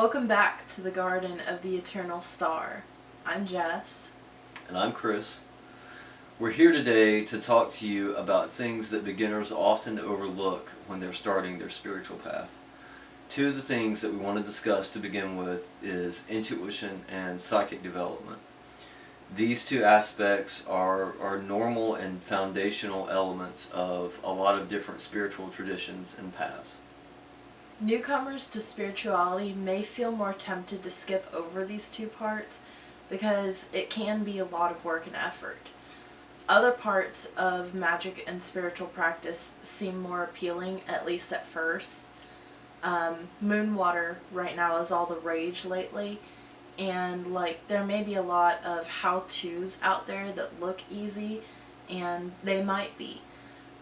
Welcome back to the Garden of the Eternal Star. I'm Jess. And I'm Chris. We're here today to talk to you about things that beginners often overlook when they're starting their spiritual path. Two of the things that we want to discuss to begin with is intuition and psychic development. These two aspects are normal and foundational elements of a lot of different spiritual traditions and paths. Newcomers to spirituality may feel more tempted to skip over these two parts because it can be a lot of work and effort. Other parts of magic and spiritual practice seem more appealing, at least at first. Moon water right now is all the rage lately, and there may be a lot of how-tos out there that look easy, and they might be.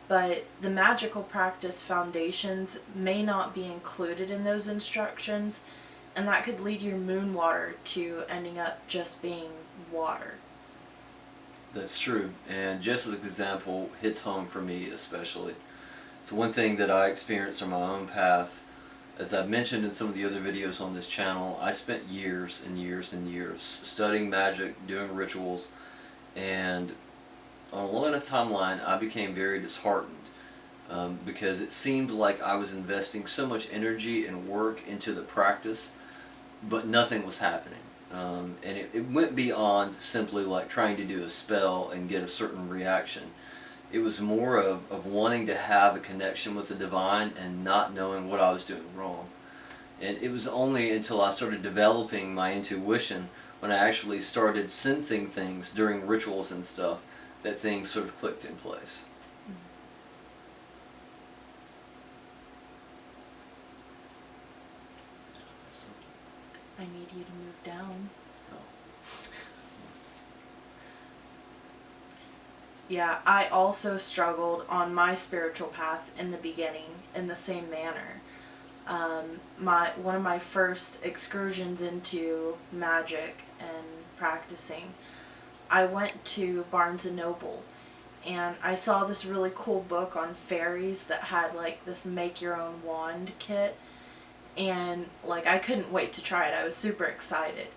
But the magical practice foundations may not be included in those instructions, and that could lead your moon water to ending up just being water. That's true, and just as an example, hits home for me especially. It's one thing that I experienced on my own path. As I've mentioned in some of the other videos on this channel, I spent years and years and years studying magic, doing rituals, and on a long enough timeline, I became very disheartened because it seemed like I was investing so much energy and work into the practice, but nothing was happening. And it went beyond simply like trying to do a spell and get a certain reaction. It was more of wanting to have a connection with the divine and not knowing what I was doing wrong. And it was only until I started developing my intuition, when I actually started sensing things during rituals and stuff, that things sort of clicked in place. I need you to move down. Yeah, I also struggled on my spiritual path in the beginning in the same manner. One of my first excursions into magic and practicing, I went to Barnes and Noble, and I saw this really cool book on fairies that had this make your own wand kit, and I couldn't wait to try it. I was super excited.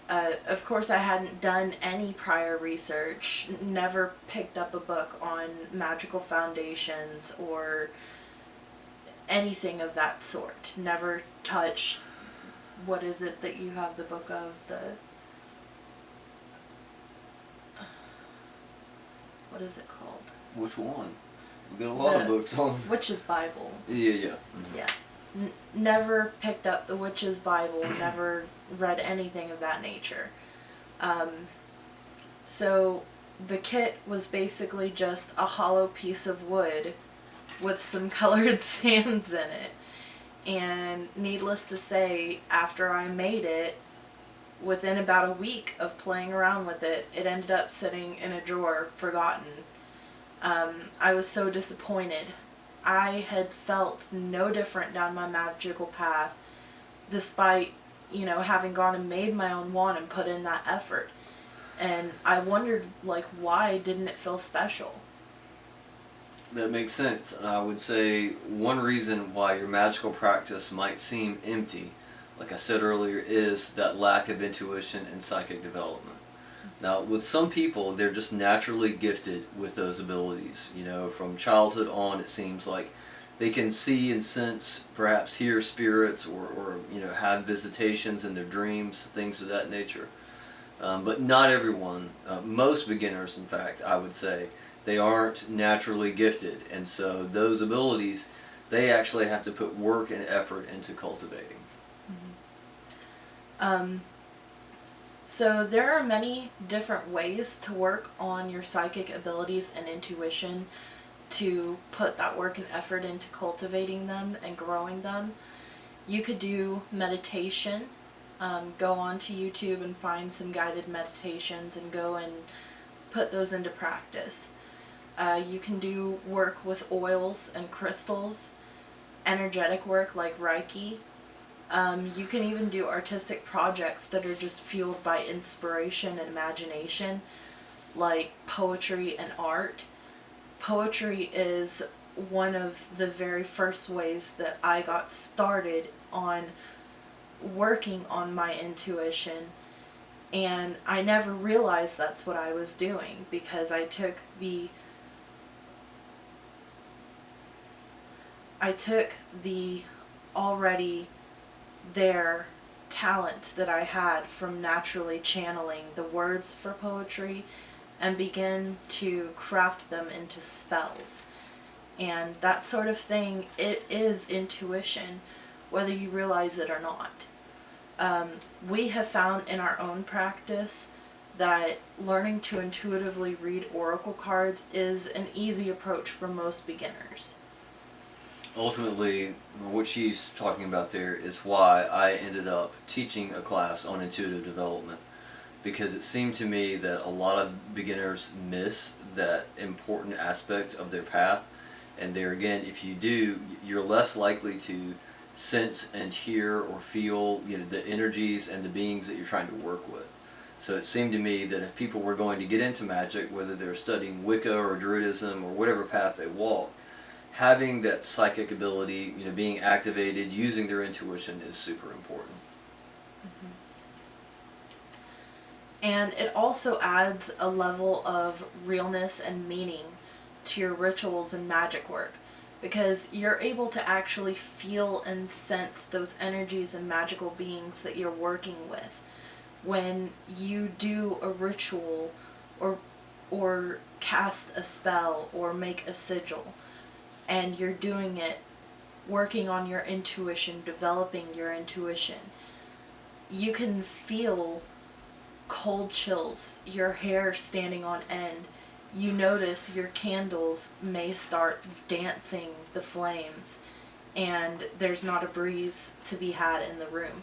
Of course, I hadn't done any prior research, never picked up a book on magical foundations or anything of that sort. Never touched, what is it that you have the book of? What is it called? Which one? We've got a lot of books on. Witch's Bible. Yeah. Mm-hmm. Yeah. Never picked up the Witch's Bible, never read anything of that nature. So the kit was basically just a hollow piece of wood with some colored sands in it. And needless to say, after I made it, within about a week of playing around with it, it ended up sitting in a drawer, forgotten. I was so disappointed. I had felt no different down my magical path, despite, having gone and made my own wand and put in that effort. And I wondered, why didn't it feel special? That makes sense. And I would say one reason why your magical practice might seem empty, like I said earlier, is that lack of intuition and psychic development. Now, with some people, they're just naturally gifted with those abilities. From childhood on, it seems like they can see and sense, perhaps hear spirits, or have visitations in their dreams, things of that nature. But not everyone, most beginners, in fact, I would say, they aren't naturally gifted. And so those abilities, they actually have to put work and effort into cultivating. Mm-hmm. So there are many different ways to work on your psychic abilities and intuition, to put that work and effort into cultivating them and growing them. You could do meditation. Go onto YouTube and find some guided meditations and go and put those into practice. You can do work with oils and crystals, energetic work like Reiki. You can even do artistic projects that are just fueled by inspiration and imagination, like poetry and art. Poetry is one of the very first ways that I got started on working on my intuition, and I never realized that's what I was doing, because I took the already there talent that I had from naturally channeling the words for poetry and begin to craft them into spells. And that sort of thing, it is intuition, whether you realize it or not. We have found in our own practice that learning to intuitively read oracle cards is an easy approach for most beginners. Ultimately, what she's talking about there is why I ended up teaching a class on intuitive development, because it seemed to me that a lot of beginners miss that important aspect of their path. And there again, if you do, you're less likely to sense and hear or feel, the energies and the beings that you're trying to work with. So it seemed to me that if people were going to get into magic, whether they're studying Wicca or Druidism or whatever path they walk, having that psychic ability, being activated, using their intuition is super important. Mm-hmm. And it also adds a level of realness and meaning to your rituals and magic work, because you're able to actually feel and sense those energies and magical beings that you're working with when you do a ritual or cast a spell or make a sigil, and you're doing it working on your intuition, developing your intuition. You can feel cold chills, your hair standing on end. You notice your candles may start dancing the flames, and there's not a breeze to be had in the room.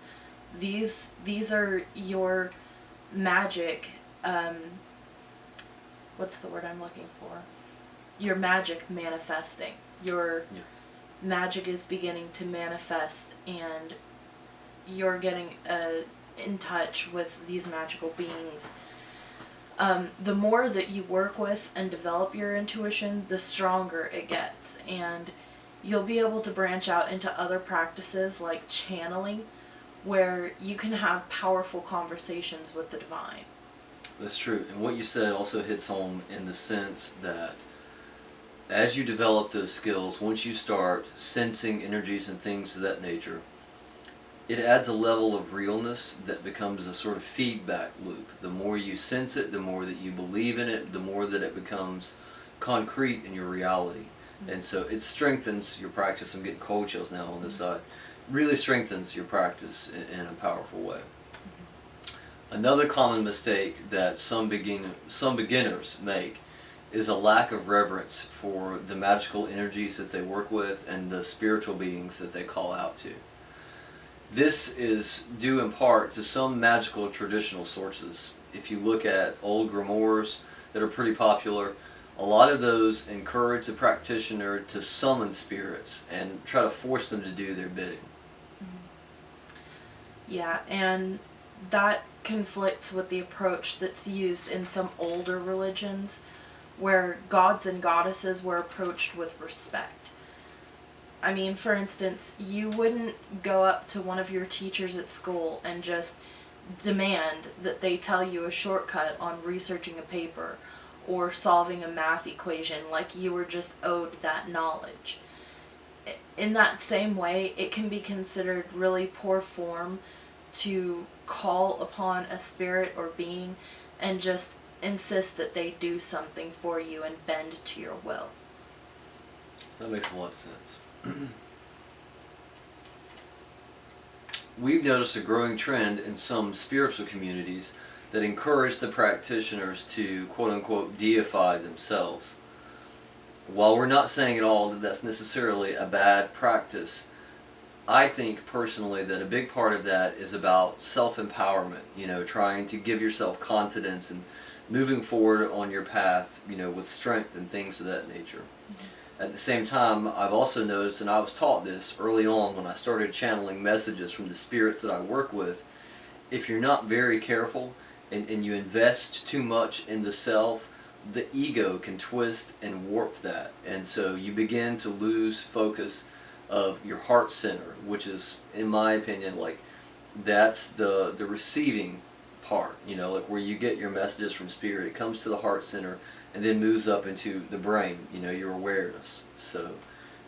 These are your magic, what's the word I'm looking for? Your magic manifesting. Your magic is beginning to manifest, and you're getting in touch with these magical beings. The more that you work with and develop your intuition, the stronger it gets, and you'll be able to branch out into other practices like channeling, where you can have powerful conversations with the divine. That's true. And what you said also hits home in the sense that as you develop those skills, once you start sensing energies and things of that nature, it adds a level of realness that becomes a sort of feedback loop. The more you sense it, the more that you believe in it, the more that it becomes concrete in your reality. Mm-hmm. And so it strengthens your practice. I'm getting cold chills now on this side. Really strengthens your practice in a powerful way. Mm-hmm. Another common mistake that some beginners make is a lack of reverence for the magical energies that they work with and the spiritual beings that they call out to. This is due in part to some magical traditional sources. If you look at old grimoires that are pretty popular, a lot of those encourage the practitioner to summon spirits and try to force them to do their bidding. Yeah, and that conflicts with the approach that's used in some older religions, where gods and goddesses were approached with respect. I mean, for instance, you wouldn't go up to one of your teachers at school and just demand that they tell you a shortcut on researching a paper or solving a math equation like you were just owed that knowledge. In that same way, it can be considered really poor form to call upon a spirit or being and just insist that they do something for you and bend to your will. That makes a lot of sense. We've noticed a growing trend in some spiritual communities that encourage the practitioners to quote-unquote deify themselves. While we're not saying at all that that's necessarily a bad practice, I think personally that a big part of that is about self-empowerment, trying to give yourself confidence and moving forward on your path, with strength and things of that nature. Mm-hmm. At the same time, I've also noticed, and I was taught this early on when I started channeling messages from the spirits that I work with, if you're not very careful and you invest too much in the self, the ego can twist and warp that. And so you begin to lose focus of your heart center, which is, in my opinion, like that's the receiving part, you know, like where you get your messages from spirit. It comes to the heart center and then moves up into the brain, you know, your awareness. So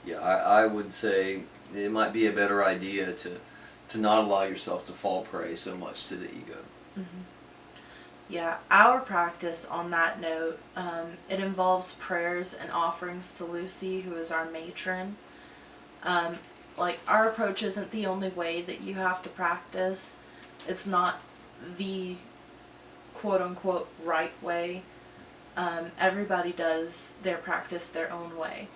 yeah, I would say it might be a better idea to not allow yourself to fall prey so much to the ego. Mm-hmm. Yeah, our practice on that note, it involves prayers and offerings to Lucy, who is our matron. Like, our approach isn't the only way that you have to practice. It's not the quote-unquote right way. Everybody does their practice their own way.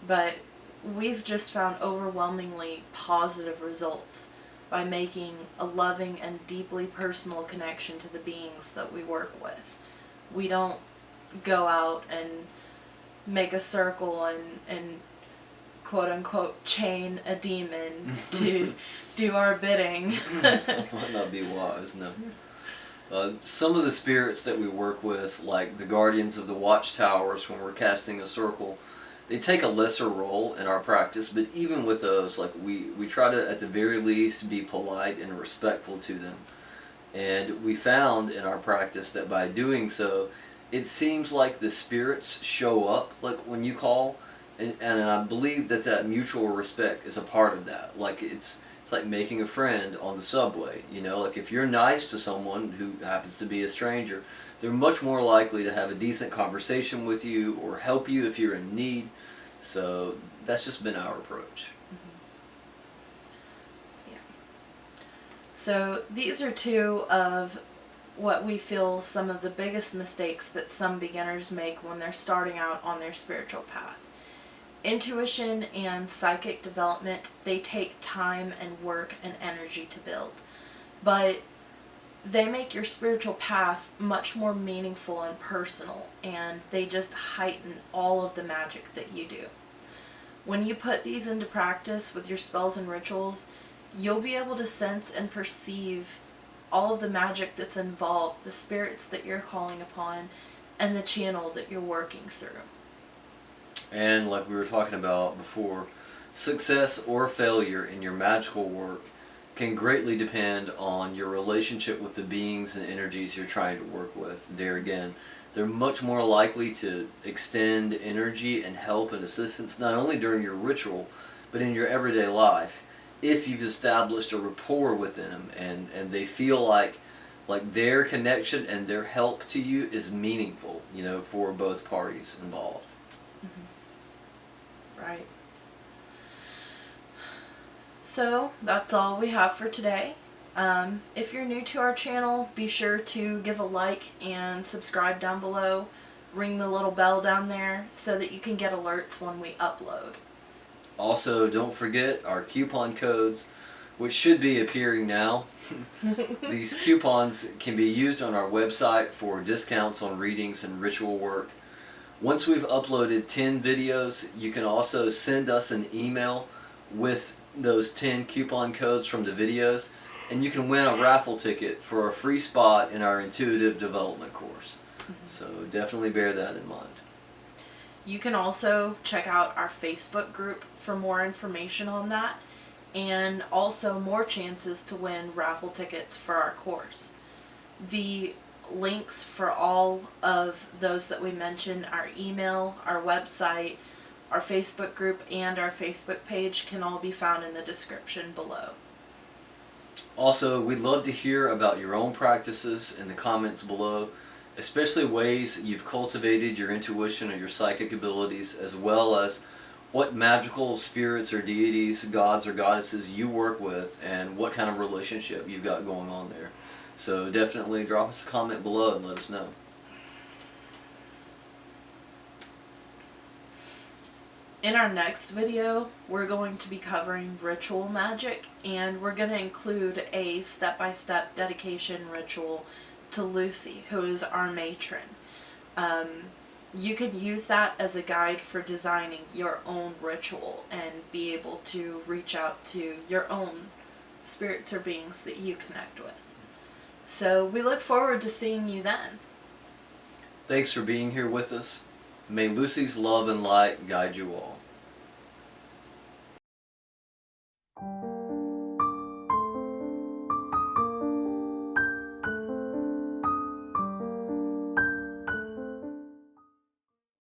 But we've just found overwhelmingly positive results by making a loving and deeply personal connection to the beings that we work with. We don't go out and make a circle and quote unquote chain a demon to do our bidding. Might not be wise, no. Some of the spirits that we work with, like the guardians of the watchtowers when we're casting a circle, they take a lesser role in our practice, but even with those, like we try to at the very least be polite and respectful to them. And we found in our practice that by doing so, it seems like the spirits show up like when you call, and I believe that that mutual respect is a part of that. Like it's like making a friend on the subway, you know, like if you're nice to someone who happens to be a stranger, they're much more likely to have a decent conversation with you or help you if you're in need. So that's just been our approach. Mm-hmm. Yeah. So these are two of what we feel some of the biggest mistakes that some beginners make when they're starting out on their spiritual path. Intuition and psychic development, they take time and work and energy to build. But they make your spiritual path much more meaningful and personal, and they just heighten all of the magic that you do. When you put these into practice with your spells and rituals, you'll be able to sense and perceive all of the magic that's involved, the spirits that you're calling upon, and the channel that you're working through. And like we were talking about before, success or failure in your magical work can greatly depend on your relationship with the beings and energies you're trying to work with. There again, they're much more likely to extend energy and help and assistance not only during your ritual, but in your everyday life if you've established a rapport with them and they feel like their connection and their help to you is meaningful, you know, for both parties involved. Mm-hmm. Right. So that's all we have for today. If you're new to our channel, be sure to give a like and subscribe down below. Ring the little bell down there so that you can get alerts when we upload. Also, don't forget our coupon codes, which should be appearing now. These coupons can be used on our website for discounts on readings and ritual work. Once we've uploaded 10 videos, you can also send us an email with those 10 coupon codes from the videos, and you can win a raffle ticket for a free spot in our intuitive development course. Mm-hmm. So definitely bear that in mind. You can also check out our Facebook group for more information on that, and also more chances to win raffle tickets for our course. The links for all of those that we mentioned, our email, our website, our Facebook group, and our Facebook page can all be found in the description below. Also, we'd love to hear about your own practices in the comments below, especially ways you've cultivated your intuition or your psychic abilities, as well as what magical spirits or deities, gods or goddesses you work with, and what kind of relationship you've got going on there. So definitely drop us a comment below and let us know. In our next video, we're going to be covering ritual magic, and we're going to include a step-by-step dedication ritual to Lucy, who is our matron. You can use that as a guide for designing your own ritual and be able to reach out to your own spirits or beings that you connect with. So we look forward to seeing you then. Thanks for being here with us. May Lucy's love and light guide you all.